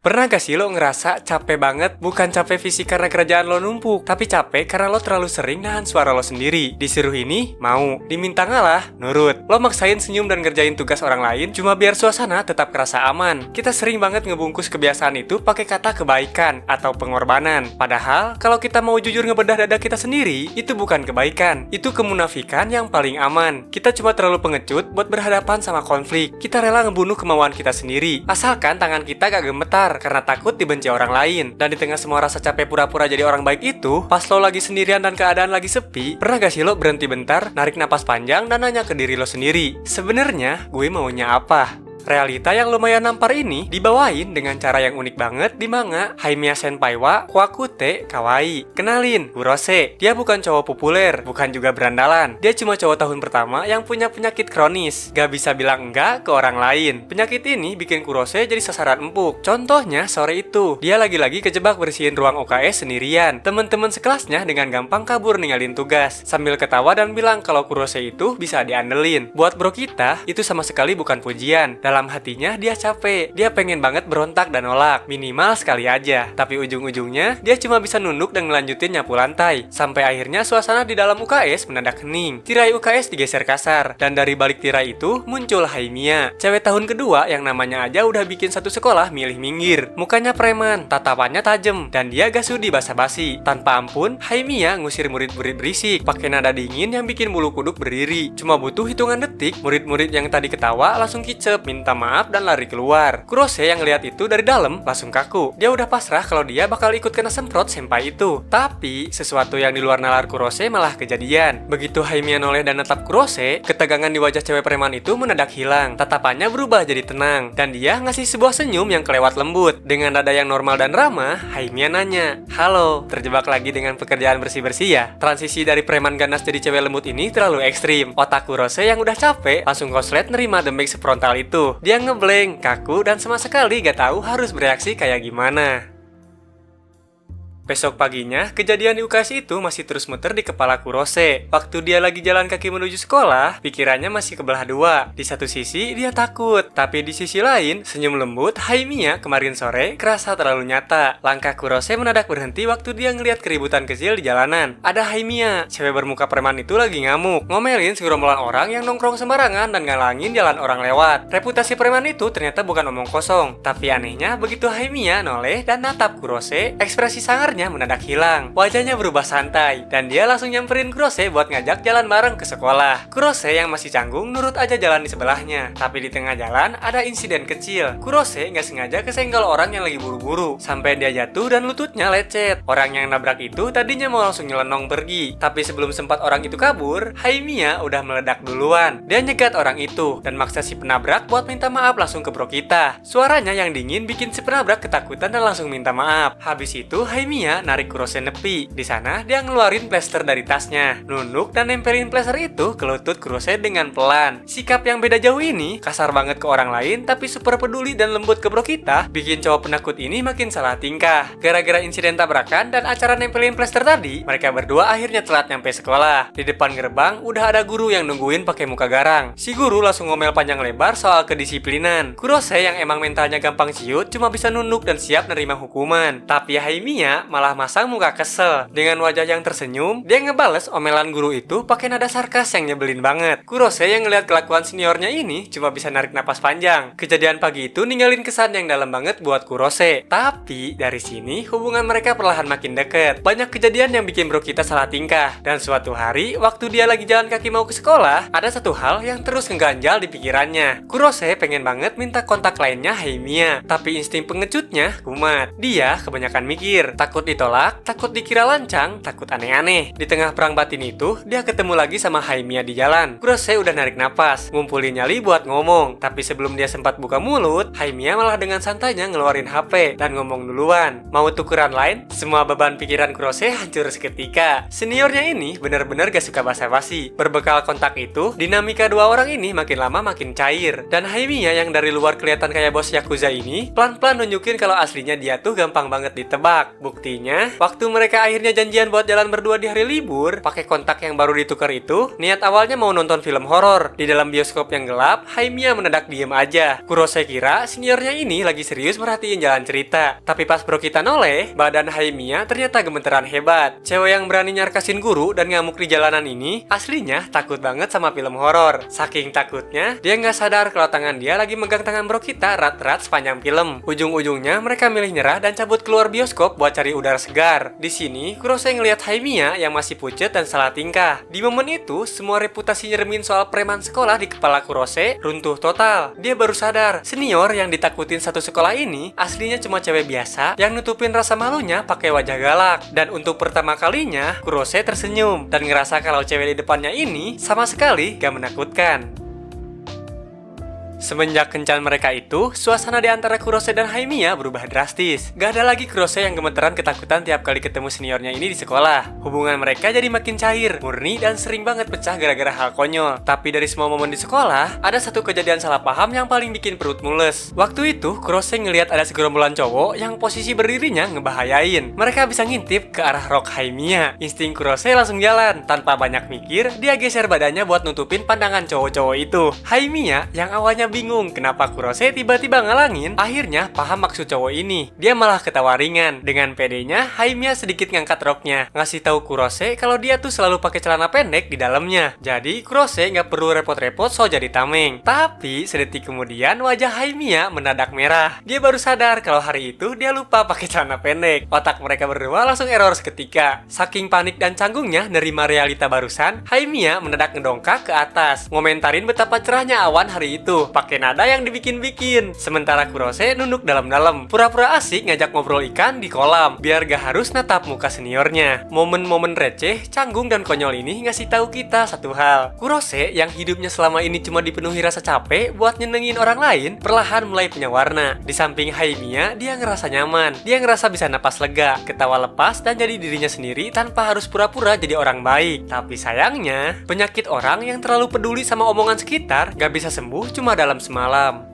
Pernah gak sih lo ngerasa capek banget? Bukan capek fisik karena kerjaan lo numpuk, tapi capek karena lo terlalu sering nahan suara lo sendiri. Disuruh ini, mau. Diminta ngalah, nurut. Lo maksain senyum dan ngerjain tugas orang lain cuma biar suasana tetap kerasa aman. Kita sering banget ngebungkus kebiasaan itu pakai kata kebaikan atau pengorbanan. Padahal, kalau kita mau jujur ngebedah dada kita sendiri, itu bukan kebaikan. Itu kemunafikan yang paling aman. Kita cuma terlalu pengecut buat berhadapan sama konflik. Kita rela ngebunuh kemauan kita sendiri. Asalkan tangan kita gak gemetar karena takut dibenci orang lain. Dan di tengah semua rasa capek pura-pura jadi orang baik itu, pas lo lagi sendirian dan keadaan lagi sepi, pernah gak sih lo berhenti bentar, narik napas panjang dan nanya ke diri lo sendiri, sebenarnya gue maunya apa? Realita yang lumayan nampar ini dibawain dengan cara yang unik banget di manga Haimiya Senpai wa Kwakute Kawaii. Kenalin, Kurose. Dia bukan cowok populer, bukan juga berandalan. Dia cuma cowok tahun pertama yang punya penyakit kronis. Gak bisa bilang enggak ke orang lain. Penyakit ini bikin Kurose jadi sasaran empuk. Contohnya sore itu, dia lagi-lagi kejebak bersihin ruang UKS sendirian. Temen-temen sekelasnya dengan gampang kabur ninggalin tugas, sambil ketawa dan bilang kalau Kurose itu bisa diandelin. Buat bro kita, itu sama sekali bukan pujian. Dalam hatinya dia capek, dia pengen banget berontak dan nolak, minimal sekali aja. Tapi ujung-ujungnya dia cuma bisa nunduk dan ngelanjutin nyapu lantai. Sampai akhirnya suasana di dalam UKS mendadak hening. Tirai UKS digeser kasar, dan dari balik tirai itu muncul Haimiya, cewek tahun kedua yang namanya aja udah bikin satu sekolah milih minggir. Mukanya preman, tatapannya tajam, dan dia gak sudi basa-basi. Tanpa ampun, Haimiya ngusir murid-murid berisik pakai nada dingin yang bikin bulu kuduk berdiri. Cuma butuh hitungan detik, murid-murid yang tadi ketawa langsung kicep, minta maaf dan lari keluar. Kurose yang lihat itu dari dalam langsung kaku. Dia udah pasrah kalau dia bakal ikut kena semprot senpai itu. Tapi sesuatu yang di luar nalar Kurose malah kejadian. Begitu Haimiya noleh dan natap Kurose, ketegangan di wajah cewek preman itu mendadak hilang. Tatapannya berubah jadi tenang, dan dia ngasih sebuah senyum yang kelewat lembut. Dengan nada yang normal dan ramah, Haimiya nanya, "Halo, terjebak lagi dengan pekerjaan bersih-bersih ya?" Transisi dari preman ganas jadi cewek lembut ini terlalu ekstrim. Otak Kurose yang udah capek langsung konslet nerima dembek sefrontal itu. Dia ngeblank, kaku, dan sama sekali gak tahu harus bereaksi kayak gimana. Besok paginya, kejadian di UKS itu masih terus muter di kepala Kurose. Waktu dia lagi jalan kaki menuju sekolah, pikirannya masih kebelah dua. Di satu sisi, dia takut. Tapi di sisi lain, senyum lembut Haimiya kemarin sore kerasa terlalu nyata. Langkah Kurose mendadak berhenti waktu dia ngeliat keributan kecil di jalanan. Ada Haimiya, cewek bermuka preman itu lagi ngamuk, ngomelin segerombolan orang yang nongkrong sembarangan dan ngalangin jalan orang lewat. Reputasi preman itu ternyata bukan omong kosong. Tapi anehnya, begitu Haimiya noleh dan natap Kurose, ekspresi sangarnya mendadak hilang. Wajahnya berubah santai, dan dia langsung nyamperin Kurose buat ngajak jalan bareng ke sekolah. Kurose yang masih canggung nurut aja jalan di sebelahnya. Tapi di tengah jalan ada insiden kecil. Kurose nggak sengaja kesenggol orang yang lagi buru-buru, sampai dia jatuh dan lututnya lecet. Orang yang nabrak itu tadinya mau langsung nyelenong pergi, tapi sebelum sempat orang itu kabur, Haimiya udah meledak duluan. Dia nyegat orang itu dan maksa si penabrak buat minta maaf langsung ke bro kita. Suaranya yang dingin bikin si penabrak ketakutan dan langsung minta maaf. Habis itu Haimiya narik Kurose nepi. Di sana dia ngeluarin plester dari tasnya, nunduk dan nempelin plester itu ke lutut Kurose dengan pelan. Sikap yang beda jauh ini kasar banget ke orang lain, tapi super peduli dan lembut ke bro kita, bikin cowok penakut ini makin salah tingkah. Gara-gara insiden tabrakan dan acara nempelin plester tadi, mereka berdua akhirnya telat nyampe sekolah. Di depan gerbang udah ada guru yang nungguin pakai muka garang. Si guru langsung ngomel panjang lebar soal kedisiplinan. Kurose yang emang mentalnya gampang ciut cuma bisa nunduk dan siap nerima hukuman. Tapi Haimiya malah masang muka kesel. Dengan wajah yang tersenyum, dia ngebales omelan guru itu pakai nada sarkas yang nyebelin banget. Kurose yang ngeliat kelakuan seniornya ini cuma bisa narik napas panjang. Kejadian pagi itu ninggalin kesan yang dalam banget buat Kurose. Tapi dari sini hubungan mereka perlahan makin deket. Banyak kejadian yang bikin bro kita salah tingkah. Dan suatu hari, waktu dia lagi jalan kaki mau ke sekolah, ada satu hal yang terus ngeganjal di pikirannya. Kurose pengen banget minta kontak lainnya Haimiya, tapi insting pengecutnya kumat. Dia kebanyakan mikir, takut ditolak, takut dikira lancang, takut aneh-aneh. Di tengah perang batin itu, dia ketemu lagi sama Haimiya di jalan. Kurose udah narik napas, ngumpulin nyali buat ngomong. Tapi sebelum dia sempat buka mulut, Haimiya malah dengan santainya ngeluarin HP dan ngomong duluan. Mau tukeran line? Semua beban pikiran Kurose hancur seketika. Seniornya ini bener-bener gak suka basa-basi. Berbekal kontak itu, dinamika dua orang ini makin lama makin cair. Dan Haimiya yang dari luar kelihatan kayak bos Yakuza ini, pelan-pelan nunjukin kalau aslinya dia tuh gampang banget ditebak. Bukti Buktinya, waktu mereka akhirnya janjian buat jalan berdua di hari libur, pakai kontak yang baru ditukar itu, niat awalnya mau nonton film horor. Di dalam bioskop yang gelap, Haimiya mendadak diem aja. Kurose kira seniornya ini lagi serius merhatiin jalan cerita. Tapi pas bro kita noleh, badan Haimiya ternyata gemeteran hebat. Cewek yang berani nyarkasin guru dan ngamuk di jalanan ini, aslinya takut banget sama film horor. Saking takutnya, dia nggak sadar kalau tangan dia lagi megang tangan bro kita erat-erat sepanjang film. Ujung-ujungnya mereka milih nyerah dan cabut keluar bioskop buat cari udara segar. Di sini, Kurose ngelihat Haimiya yang masih pucet dan salah tingkah. Di momen itu, semua reputasi nyeremin soal preman sekolah di kepala Kurose runtuh total. Dia baru sadar, senior yang ditakutin satu sekolah ini aslinya cuma cewek biasa yang nutupin rasa malunya pakai wajah galak. Dan untuk pertama kalinya, Kurose tersenyum dan ngerasa kalau cewek di depannya ini sama sekali gak menakutkan. Semenjak kencan mereka itu, suasana di antara Kurose dan Haimiya berubah drastis. Gak ada lagi Kurose yang gemeteran ketakutan tiap kali ketemu seniornya ini di sekolah. Hubungan mereka jadi makin cair, murni, dan sering banget pecah gara-gara hal konyol. Tapi dari semua momen di sekolah, ada satu kejadian salah paham yang paling bikin perut mules. Waktu itu, Kurose ngelihat ada segerombolan cowok yang posisi berdirinya ngebahayain. Mereka bisa ngintip ke arah rok Haimiya. Insting Kurose langsung jalan. Tanpa banyak mikir, dia geser badannya buat nutupin pandangan cowok-cowok itu. Haimiya yang awalnya bingung kenapa Kurose tiba-tiba ngalangin, akhirnya paham maksud cowok ini. Dia malah ketawa ringan. Dengan pedenya, Haimiya sedikit ngangkat roknya, ngasih tahu Kurose kalau dia tuh selalu pakai celana pendek di dalamnya. Jadi Kurose nggak perlu repot-repot so jadi tameng. Tapi sedetik kemudian wajah Haimiya mendadak merah. Dia baru sadar kalau hari itu dia lupa pakai celana pendek. Otak mereka berdua langsung error seketika. Saking panik dan canggungnya nerima realita barusan, Haimiya mendadak ngedongkak ke atas, ngomentarin betapa cerahnya awan hari itu pakai nada yang dibikin-bikin. Sementara Kurose nunduk dalam-dalam, pura-pura asik ngajak ngobrol ikan di kolam, biar gak harus natap muka seniornya. Momen-momen receh, canggung dan konyol ini ngasih tahu kita satu hal. Kurose yang hidupnya selama ini cuma dipenuhi rasa capek buat nyenengin orang lain, perlahan mulai punya warna. Di samping Haimiya, dia ngerasa nyaman. Dia ngerasa bisa napas lega, ketawa lepas dan jadi dirinya sendiri tanpa harus pura-pura jadi orang baik. Tapi sayangnya, penyakit orang yang terlalu peduli sama omongan sekitar gak bisa sembuh cuma dalam semalam.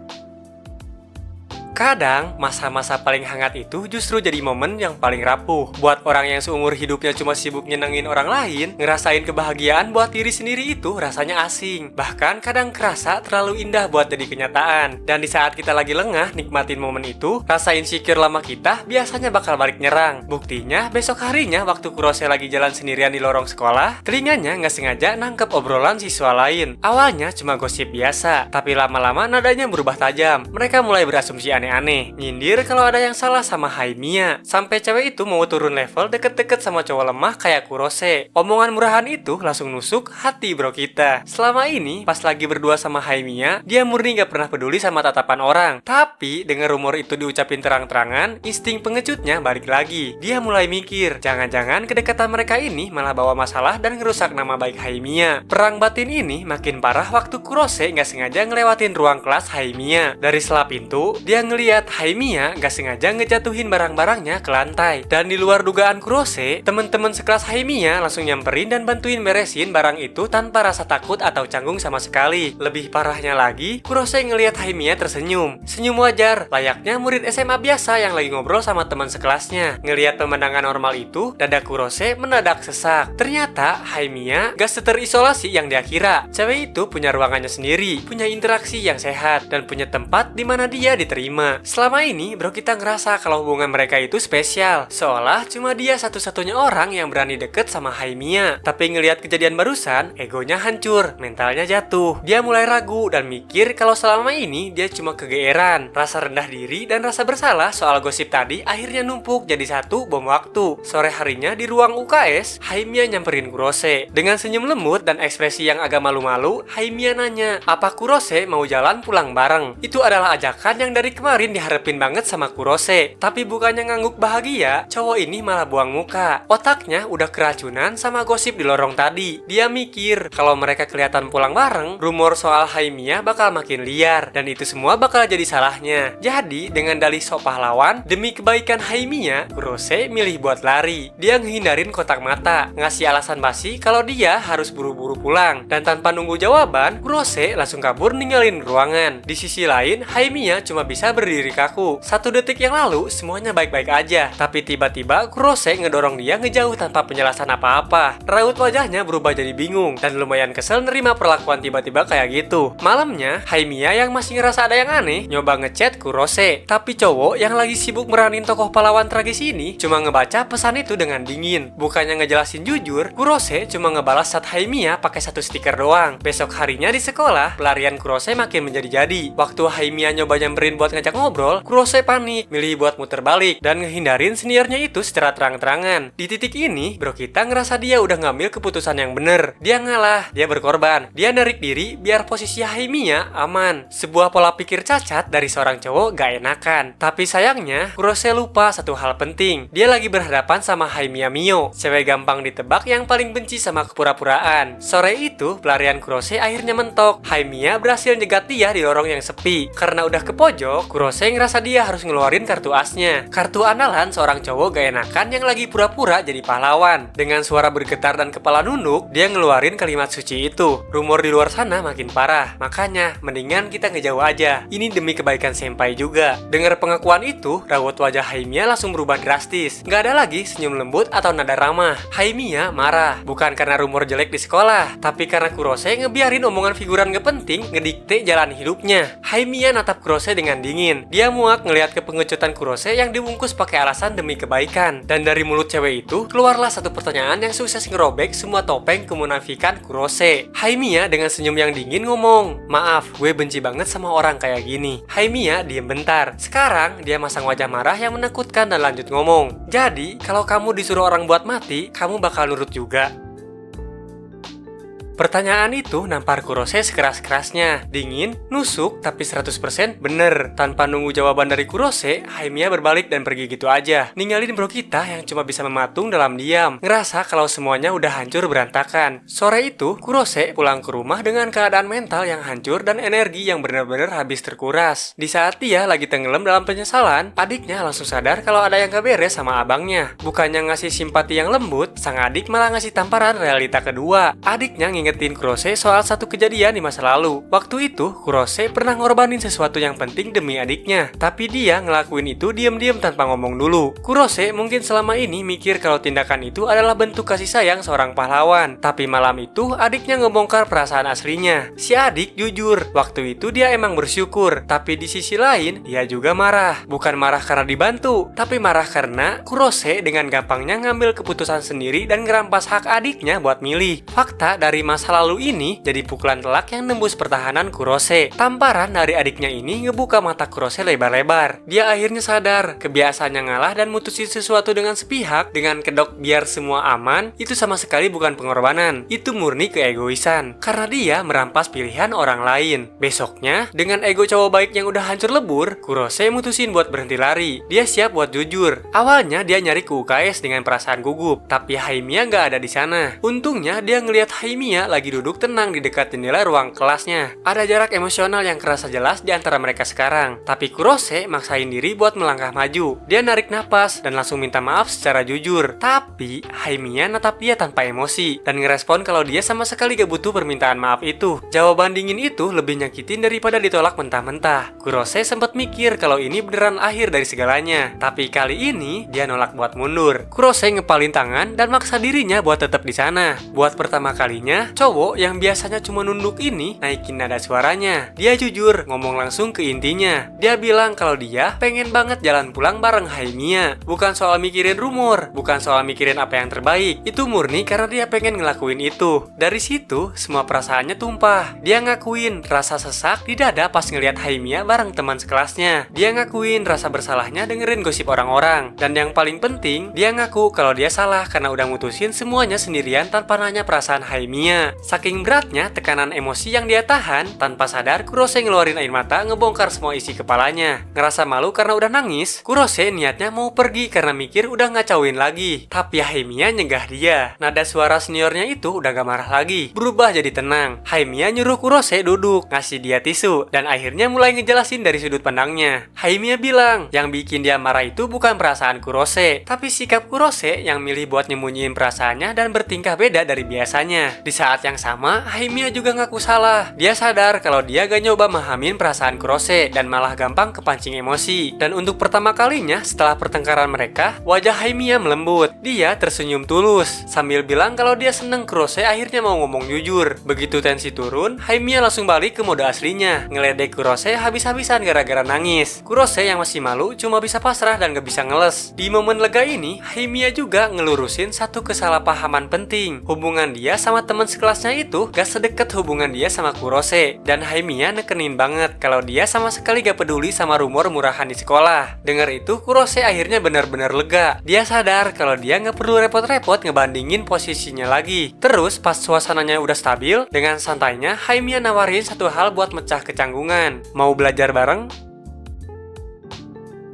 Kadang, masa-masa paling hangat itu justru jadi momen yang paling rapuh. Buat orang yang seumur hidupnya cuma sibuk nyenengin orang lain, ngerasain kebahagiaan buat diri sendiri itu rasanya asing. Bahkan kadang kerasa terlalu indah buat jadi kenyataan. Dan di saat kita lagi lengah nikmatin momen itu, rasa insecure lama kita biasanya bakal balik nyerang. Buktinya, besok harinya waktu Kurose lagi jalan sendirian di lorong sekolah, telinganya nggak sengaja nangkep obrolan siswa lain. Awalnya cuma gosip biasa, tapi lama-lama nadanya berubah tajam. Mereka mulai berasumsi aneh, nyindir kalau ada yang salah sama Haimiya. Sampai cewek itu mau turun level deket-deket sama cowok lemah kayak Kurose. Omongan murahan itu langsung nusuk hati bro kita. Selama ini, pas lagi berdua sama Haimiya, dia murni gak pernah peduli sama tatapan orang. Tapi, dengan rumor itu diucapin terang-terangan, insting pengecutnya balik lagi. Dia mulai mikir, jangan-jangan kedekatan mereka ini malah bawa masalah dan ngerusak nama baik Haimiya. Perang batin ini makin parah waktu Kurose gak sengaja ngelewatin ruang kelas Haimiya. Dari sela pintu, dia ngeliat Haimiya gak sengaja ngejatuhin barang-barangnya ke lantai. Dan di luar dugaan Kurose, temen-temen sekelas Haimiya langsung nyamperin dan bantuin beresin barang itu tanpa rasa takut atau canggung sama sekali. Lebih parahnya lagi, Kurose ngeliat Haimiya tersenyum. Senyum wajar, layaknya murid SMA biasa yang lagi ngobrol sama teman sekelasnya. Ngeliat pemandangan normal itu, dada Kurose mendadak sesak. Ternyata Haimiya gak seterisolasi yang dia kira. Cewek itu punya ruangannya sendiri, punya interaksi yang sehat, dan punya tempat di mana dia diterima. Selama ini, bro kita ngerasa kalau hubungan mereka itu spesial, seolah cuma dia satu-satunya orang yang berani deket sama Haimiya. Tapi ngelihat kejadian barusan, egonya hancur, mentalnya jatuh. Dia mulai ragu dan mikir kalau selama ini dia cuma kegeeran. Rasa rendah diri dan rasa bersalah soal gosip tadi akhirnya numpuk jadi satu bom waktu. Sore harinya di ruang UKS, Haimiya nyamperin Kurose. Dengan senyum lembut dan ekspresi yang agak malu-malu, Haimiya nanya, apa Kurose mau jalan pulang bareng? Itu adalah ajakan yang dari kemarin diharapin banget sama Kurose. Tapi bukannya ngangguk bahagia, cowok ini malah buang muka. Otaknya udah keracunan sama gosip di lorong tadi. Dia mikir kalau mereka kelihatan pulang bareng, rumor soal Haimiya bakal makin liar dan itu semua bakal jadi salahnya. Jadi dengan dalih sok pahlawan demi kebaikan Haimiya, Kurose milih buat lari. Dia ngehindarin kotak mata, ngasih alasan basi kalau dia harus buru-buru pulang. Dan tanpa nunggu jawaban, Kurose langsung kabur ninggalin ruangan. Di sisi lain, Haimiya cuma bisa berdiri kaku. 1 detik yang lalu, semuanya baik-baik aja. Tapi tiba-tiba Kurose ngedorong dia ngejauh tanpa penjelasan apa-apa. Raut wajahnya berubah jadi bingung dan lumayan kesel nerima perlakuan tiba-tiba kayak gitu. Malamnya, Haimiya yang masih ngerasa ada yang aneh nyoba ngechat Kurose. Tapi cowok yang lagi sibuk meranin tokoh pahlawan tragis ini cuma ngebaca pesan itu dengan dingin. Bukannya ngejelasin jujur, Kurose cuma ngebalas chat Haimiya pakai 1 stiker doang. Besok harinya di sekolah, pelarian Kurose makin menjadi-jadi. Waktu Haimiya nyoba nyamperin buat ngajak ngobrol, Kurose panik, milih buat muter balik dan ngehindarin seniornya itu secara terang-terangan. Di titik ini, bro kita ngerasa dia udah ngambil keputusan yang bener. Dia ngalah, dia berkorban, dia narik diri biar posisi Haimiya aman. Sebuah pola pikir cacat dari seorang cowok gak enakan. Tapi sayangnya, Kurose lupa satu hal penting. Dia lagi berhadapan sama Haimiya Mio, cewek gampang ditebak yang paling benci sama kepura-puraan. Sore itu, pelarian Kurose akhirnya mentok. Haimiya berhasil nyegat dia di lorong yang sepi. Karena udah ke pojok, Kurose ngerasa dia harus ngeluarin kartu asnya. Kartu andalan seorang cowok gak enakan yang lagi pura-pura jadi pahlawan. Dengan suara bergetar dan kepala nunduk, dia ngeluarin kalimat suci itu. Rumor di luar sana makin parah. Makanya, mendingan kita ngejauh aja. Ini demi kebaikan senpai juga. Dengar pengakuan itu, raut wajah Haimiya langsung berubah drastis. Gak ada lagi senyum lembut atau nada ramah. Haimiya marah. Bukan karena rumor jelek di sekolah, tapi karena Kurose ngebiarin omongan figuran gak penting ngedikte jalan hidupnya. Haimiya natap Kurose dengan dingin. Dia muak ngelihat kepengecutan Kurose yang dibungkus pakai alasan demi kebaikan. Dan dari mulut cewek itu, keluarlah satu pertanyaan yang sukses ngerobek semua topeng kemunafikan Kurose. Haimiya dengan senyum yang dingin ngomong, "Maaf, gue benci banget sama orang kayak gini." Haimiya diem bentar. Sekarang, dia masang wajah marah yang menakutkan dan lanjut ngomong, "Jadi, kalau kamu disuruh orang buat mati, kamu bakal nurut juga?" Pertanyaan itu nampar Kurose sekeras-kerasnya. Dingin, nusuk, tapi 100% bener. Tanpa nunggu jawaban dari Kurose, Haimiya berbalik dan pergi gitu aja. Ninggalin bro kita yang cuma bisa mematung dalam diam. Ngerasa kalau semuanya udah hancur berantakan. Sore itu, Kurose pulang ke rumah dengan keadaan mental yang hancur dan energi yang benar-benar habis terkuras. Di saat dia lagi tenggelam dalam penyesalan, adiknya langsung sadar kalau ada yang gak beres sama abangnya. Bukannya ngasih simpati yang lembut, sang adik malah ngasih tamparan realita kedua. Adiknya ngingetin Kurose soal satu kejadian di masa lalu. Waktu itu, Kurose pernah ngorbanin sesuatu yang penting demi adiknya. Tapi dia ngelakuin itu diam-diam tanpa ngomong dulu. Kurose mungkin selama ini mikir kalau tindakan itu adalah bentuk kasih sayang seorang pahlawan. Tapi malam itu, adiknya ngebongkar perasaan aslinya. Si adik jujur, waktu itu dia emang bersyukur. Tapi di sisi lain, dia juga marah. Bukan marah karena dibantu, tapi marah karena Kurose dengan gampangnya ngambil keputusan sendiri dan ngerampas hak adiknya buat milih. Fakta dari masa lalu ini jadi pukulan telak yang nembus pertahanan Kurose. Tamparan dari adiknya ini ngebuka mata Kurose lebar-lebar. Dia akhirnya sadar, kebiasaannya ngalah dan mutusin sesuatu dengan sepihak, dengan kedok biar semua aman, itu sama sekali bukan pengorbanan. Itu murni keegoisan, karena dia merampas pilihan orang lain. Besoknya, dengan ego cowok baik yang udah hancur lebur, Kurose mutusin buat berhenti lari. Dia siap buat jujur. Awalnya dia nyari ke UKS dengan perasaan gugup, tapi Haimiya nggak ada di sana. Untungnya dia ngelihat Haimiya lagi duduk tenang di dekat jendela ruang kelasnya. Ada jarak emosional yang kerasa jelas di antara mereka sekarang. Tapi Kurose maksain diri buat melangkah maju. Dia narik napas dan langsung minta maaf secara jujur. Tapi Haimiya natap dia tanpa emosi dan ngerespon kalau dia sama sekali gak butuh permintaan maaf itu. Jawaban dingin itu lebih nyakitin daripada ditolak mentah-mentah. Kurose sempat mikir kalau ini beneran akhir dari segalanya. Tapi kali ini dia nolak buat mundur. Kurose ngepalin tangan dan maksa dirinya buat tetap di sana. Buat pertama kalinya, cowok yang biasanya cuma nunduk ini naikin nada suaranya. Dia jujur, ngomong langsung ke intinya. Dia bilang kalau dia pengen banget jalan pulang bareng Haimiya. Bukan soal mikirin rumor, bukan soal mikirin apa yang terbaik. Itu murni karena dia pengen ngelakuin itu. Dari situ, semua perasaannya tumpah. Dia ngakuin rasa sesak di dada pas ngeliat Haimiya bareng teman sekelasnya. Dia ngakuin rasa bersalahnya dengerin gosip orang-orang. Dan yang paling penting, dia ngaku kalau dia salah karena udah mutusin semuanya sendirian tanpa nanya perasaan Haimiya. Saking beratnya tekanan emosi yang dia tahan, tanpa sadar Kurose ngeluarin air mata ngebongkar semua isi kepalanya. Ngerasa malu karena udah nangis, Kurose niatnya mau pergi karena mikir udah ngacauin lagi. Tapi Haimiya nyegah dia. Nada suara seniornya itu udah gak marah lagi, berubah jadi tenang. Haimiya nyuruh Kurose duduk, ngasih dia tisu, dan akhirnya mulai ngejelasin dari sudut pandangnya. Haimiya bilang, yang bikin dia marah itu bukan perasaan Kurose, tapi sikap Kurose yang milih buat nyembunyiin perasaannya dan bertingkah beda dari biasanya. Di saat saat yang sama, Haimiya juga ngaku salah. Dia sadar kalau dia gak nyoba memahami perasaan Kurose dan malah gampang kepancing emosi. Dan untuk pertama kalinya setelah pertengkaran mereka, wajah Haimiya melembut. Dia tersenyum tulus sambil bilang kalau dia seneng Kurose akhirnya mau ngomong jujur. Begitu tensi turun, Haimiya langsung balik ke mode aslinya, ngeledek Kurose habis-habisan gara-gara nangis. Kurose yang masih malu cuma bisa pasrah dan gak bisa ngeles. Di momen lega ini, Haimiya juga ngelurusin satu kesalahpahaman penting. Hubungan dia sama teman sekelasnya itu gak sedekat hubungan dia sama Kurose. Dan Haimiya nekenin banget kalau dia sama sekali gak peduli sama rumor murahan di sekolah. Dengar itu, Kurose akhirnya benar-benar lega. Dia sadar kalau dia gak perlu repot-repot ngebandingin posisinya lagi. Terus pas suasananya udah stabil, dengan santainya Haimiya nawarin satu hal buat mecah kecanggungan. Mau belajar bareng?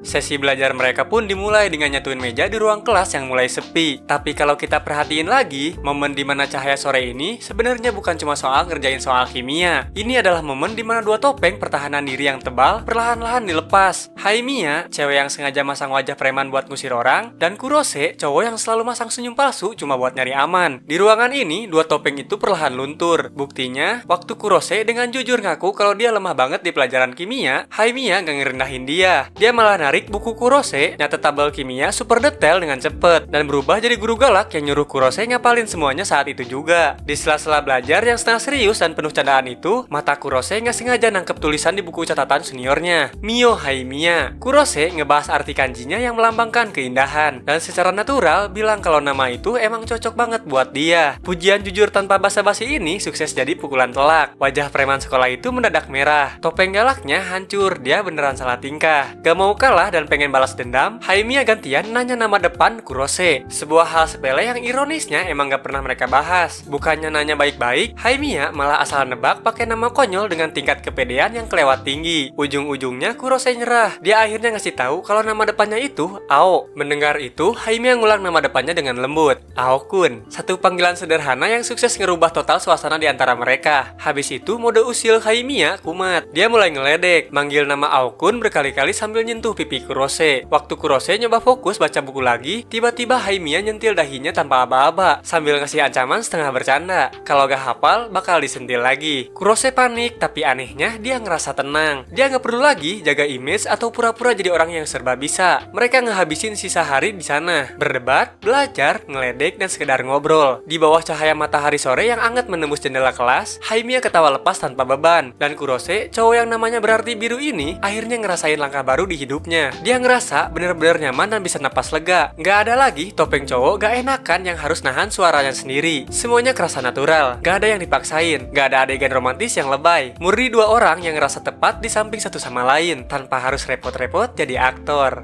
Sesi belajar mereka pun dimulai dengan nyatuin meja di ruang kelas yang mulai sepi. Tapi kalau kita perhatiin lagi, momen dimana cahaya sore ini sebenarnya bukan cuma soal ngerjain soal kimia. Ini adalah momen dimana dua topeng pertahanan diri yang tebal perlahan-lahan dilepas. Haimiya, cewek yang sengaja masang wajah preman buat ngusir orang, dan Kurose, cowok yang selalu masang senyum palsu cuma buat nyari aman. Di ruangan ini, dua topeng itu perlahan luntur. Buktinya, waktu Kurose dengan jujur ngaku kalau dia lemah banget di pelajaran kimia, Haimiya gak ngerendahin dia. Dia malah narik buku Kurose, nyatet tabel kimia super detail dengan cepet, dan berubah jadi guru galak yang nyuruh Kurose ngapalin semuanya saat itu juga. Di sela-sela belajar yang setengah serius dan penuh candaan itu, mata Kurose nggak sengaja nangkep tulisan di buku catatan seniornya, Mio Haimiya. Kurose ngebahas arti kanjinya yang melambangkan keindahan, dan secara natural bilang kalau nama itu emang cocok banget buat dia. Pujian jujur tanpa basa-basi ini sukses jadi pukulan telak. Wajah preman sekolah itu mendadak merah. Topeng galaknya hancur, dia beneran salah tingkah. Gak mau kalah dan pengen balas dendam, Haimiya gantian nanya nama depan Kurose. Sebuah hal sepele yang ironisnya emang gak pernah mereka bahas. Bukannya nanya baik-baik, Haimiya malah asal nebak pakai nama konyol dengan tingkat kepedean yang kelewat tinggi. Ujung-ujungnya Kurose nyerah. Dia akhirnya ngasih tahu kalau nama depannya itu Ao. Mendengar itu, Haimiya ngulang nama depannya dengan lembut, Ao-kun. Satu panggilan sederhana yang sukses ngerubah total suasana di antara mereka. Habis itu mode usil Haimiya kumat. Dia mulai ngeledek, manggil nama Ao-kun berkali-kali sambil nyentuh pipi Kurose. Waktu Kurose nyoba fokus baca buku lagi, tiba-tiba Haimiya nyentil dahinya tanpa aba-aba sambil ngasih ancaman setengah bercanda. Kalau gak hafal, bakal disentil lagi. Kurose panik, tapi anehnya dia ngerasa tenang. Dia gak perlu lagi jaga image atau pura-pura jadi orang yang serba bisa. Mereka ngehabisin sisa hari di sana, berdebat, belajar, ngeledek, dan sekedar ngobrol. Di bawah cahaya matahari sore yang hangat menembus jendela kelas, Haimiya ketawa lepas tanpa beban. Dan Kurose, cowok yang namanya berarti biru ini, akhirnya ngerasain langkah baru di hidupnya. Dia ngerasa bener-bener nyaman dan bisa napas lega. Gak ada lagi topeng cowok gak enakan yang harus nahan suaranya sendiri. Semuanya kerasa natural, gak ada yang dipaksain, gak ada adegan romantis yang lebay. Murni dua orang yang ngerasa tepat di samping satu sama lain, tanpa harus repot-repot jadi aktor.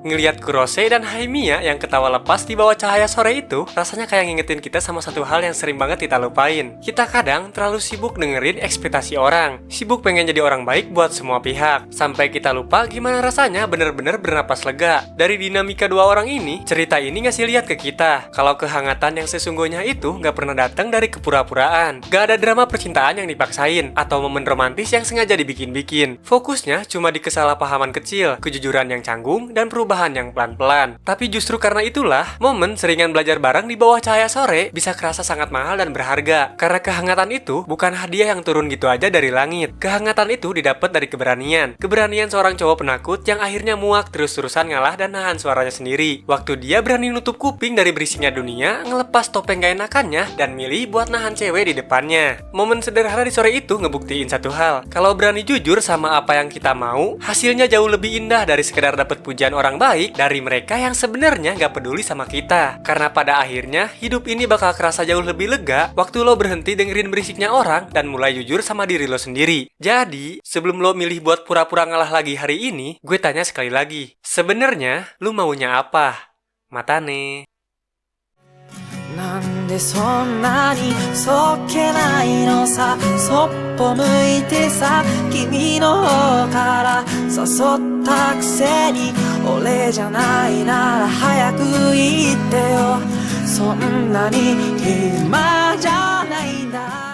Ngelihat Kurose dan Haimiya yang ketawa lepas di bawah cahaya sore itu, rasanya kayak ngingetin kita sama satu hal yang sering banget kita lupain. Kita kadang terlalu sibuk dengerin ekspektasi orang, sibuk pengen jadi orang baik buat semua pihak, sampai kita lupa gimana rasanya bener-bener bernapas lega. Dari dinamika dua orang ini, cerita ini ngasih lihat ke kita kalau kehangatan yang sesungguhnya itu gak pernah datang dari kepura-puraan. Gak ada drama percintaan yang dipaksain atau momen romantis yang sengaja dibikin-bikin. Fokusnya cuma di kesalahpahaman kecil, kejujuran yang canggung, dan perubahan yang pelan-pelan. Tapi justru karena itulah, momen seringan belajar bareng di bawah cahaya sore bisa kerasa sangat mahal dan berharga. Karena kehangatan itu bukan hadiah yang turun gitu aja dari langit. Kehangatan itu didapat dari keberanian. Keberanian seorang cowok penakut yang akhirnya muak terus-terusan ngalah dan nahan suaranya sendiri. Waktu dia berani nutup kuping dari berisiknya dunia, ngelepas topeng gak enakannya, dan milih buat nahan cewek di depannya. Momen sederhana di sore itu ngebuktiin satu hal. Kalau berani jujur sama apa yang kita mau, hasilnya jauh lebih indah dari sekedar dapat pujian orang baik dari mereka yang sebenarnya gak peduli sama kita. Karena pada akhirnya hidup ini bakal kerasa jauh lebih lega waktu lo berhenti dengerin berisiknya orang dan mulai jujur sama diri lo sendiri. Jadi sebelum lo milih buat pura-pura ngalah lagi hari ini, gue tanya sekali lagi, sebenarnya lo maunya apa? Matane. なんでそんなにそっけないのさそっぽ向いてさ君の方から誘ったくせに俺じゃないなら早く言ってよそんなに暇じゃないんだ